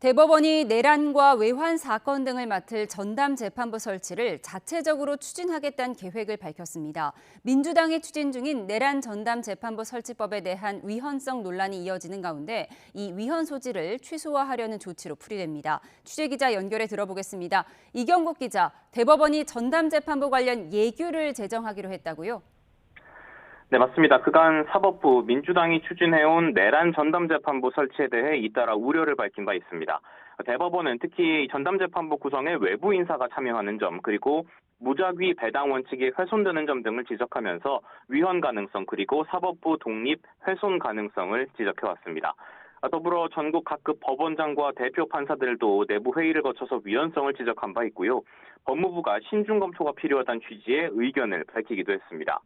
대법원이 내란과 외환 사건 등을 맡을 전담 재판부 설치를 자체적으로 추진하겠다는 계획을 밝혔습니다. 민주당이 추진 중인 내란 전담 재판부 설치법에 대한 위헌성 논란이 이어지는 가운데 이 위헌 소지를 최소화하려는 조치로 풀이됩니다. 취재기자 연결해 들어보겠습니다. 이경국 기자, 대법원이 전담 재판부 관련 예규를 제정하기로 했다고요? 네, 맞습니다. 그간 사법부, 민주당이 추진해온 내란 전담재판부 설치에 대해 잇따라 우려를 밝힌 바 있습니다. 대법원은 특히 전담재판부 구성에 외부 인사가 참여하는 점, 그리고 무작위 배당 원칙이 훼손되는 점 등을 지적하면서 위헌 가능성, 그리고 사법부 독립 훼손 가능성을 지적해왔습니다. 더불어 전국 각급 법원장과 대표 판사들도 내부 회의를 거쳐서 위헌성을 지적한 바 있고요. 법무부가 신중 검토가 필요하다는 취지의 의견을 밝히기도 했습니다.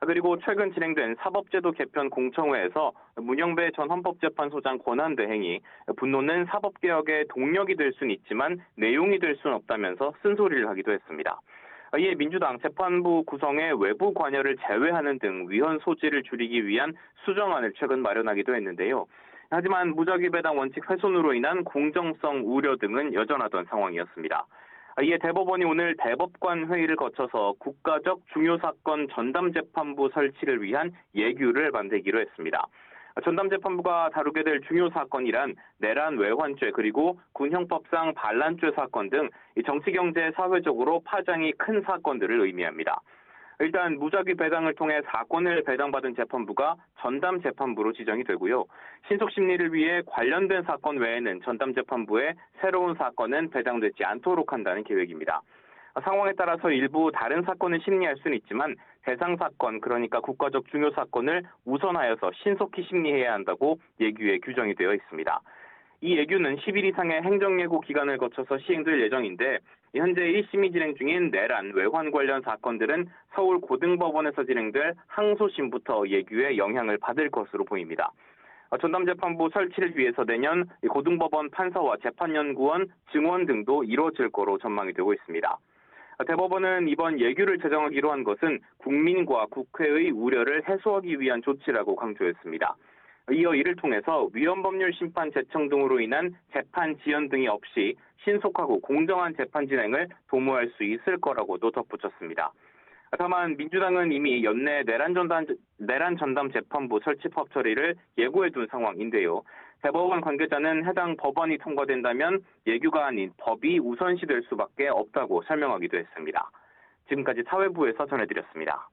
그리고 최근 진행된 사법제도 개편 공청회에서 문영배 전 헌법재판소장 권한대행이 분노는 사법개혁의 동력이 될 수는 있지만 내용이 될 수는 없다면서 쓴소리를 하기도 했습니다. 이에 민주당 재판부 구성의 외부 관여를 제외하는 등 위헌 소지를 줄이기 위한 수정안을 최근 마련하기도 했는데요. 하지만 무작위 배당 원칙 훼손으로 인한 공정성 우려 등은 여전하던 상황이었습니다. 이에 대법원이 오늘 대법관 회의를 거쳐서 국가적 중요 사건 전담재판부 설치를 위한 예규를 만들기로 했습니다. 전담재판부가 다루게 될 중요 사건이란 내란 외환죄 그리고 군형법상 반란죄 사건 등 정치, 경제, 사회적으로 파장이 큰 사건들을 의미합니다. 일단 무작위 배당을 통해 사건을 배당받은 재판부가 전담 재판부로 지정이 되고요. 신속 심리를 위해 관련된 사건 외에는 전담 재판부에 새로운 사건은 배당되지 않도록 한다는 계획입니다. 상황에 따라서 일부 다른 사건을 심리할 수는 있지만 대상 사건, 그러니까 국가적 중요 사건을 우선하여서 신속히 심리해야 한다고 예규에 규정이 되어 있습니다. 이 예규는 10일 이상의 행정예고 기간을 거쳐서 시행될 예정인데 현재 1심이 진행 중인 내란, 외환 관련 사건들은 서울 고등법원에서 진행될 항소심부터 예규에 영향을 받을 것으로 보입니다. 전담재판부 설치를 위해서 내년 고등법원 판사와 재판연구원, 증원 등도 이루어질 거로 전망이 되고 있습니다. 대법원은 이번 예규를 제정하기로 한 것은 국민과 국회의 우려를 해소하기 위한 조치라고 강조했습니다. 이어 이를 통해서 위헌법률 심판 제청 등으로 인한 재판 지연 등이 없이 신속하고 공정한 재판 진행을 도모할 수 있을 거라고도 덧붙였습니다. 다만 민주당은 이미 연내 내란 전담 재판부 설치법 처리를 예고해둔 상황인데요. 대법원 관계자는 해당 법안이 통과된다면 예규가 아닌 법이 우선시될 수밖에 없다고 설명하기도 했습니다. 지금까지 사회부에서 전해드렸습니다.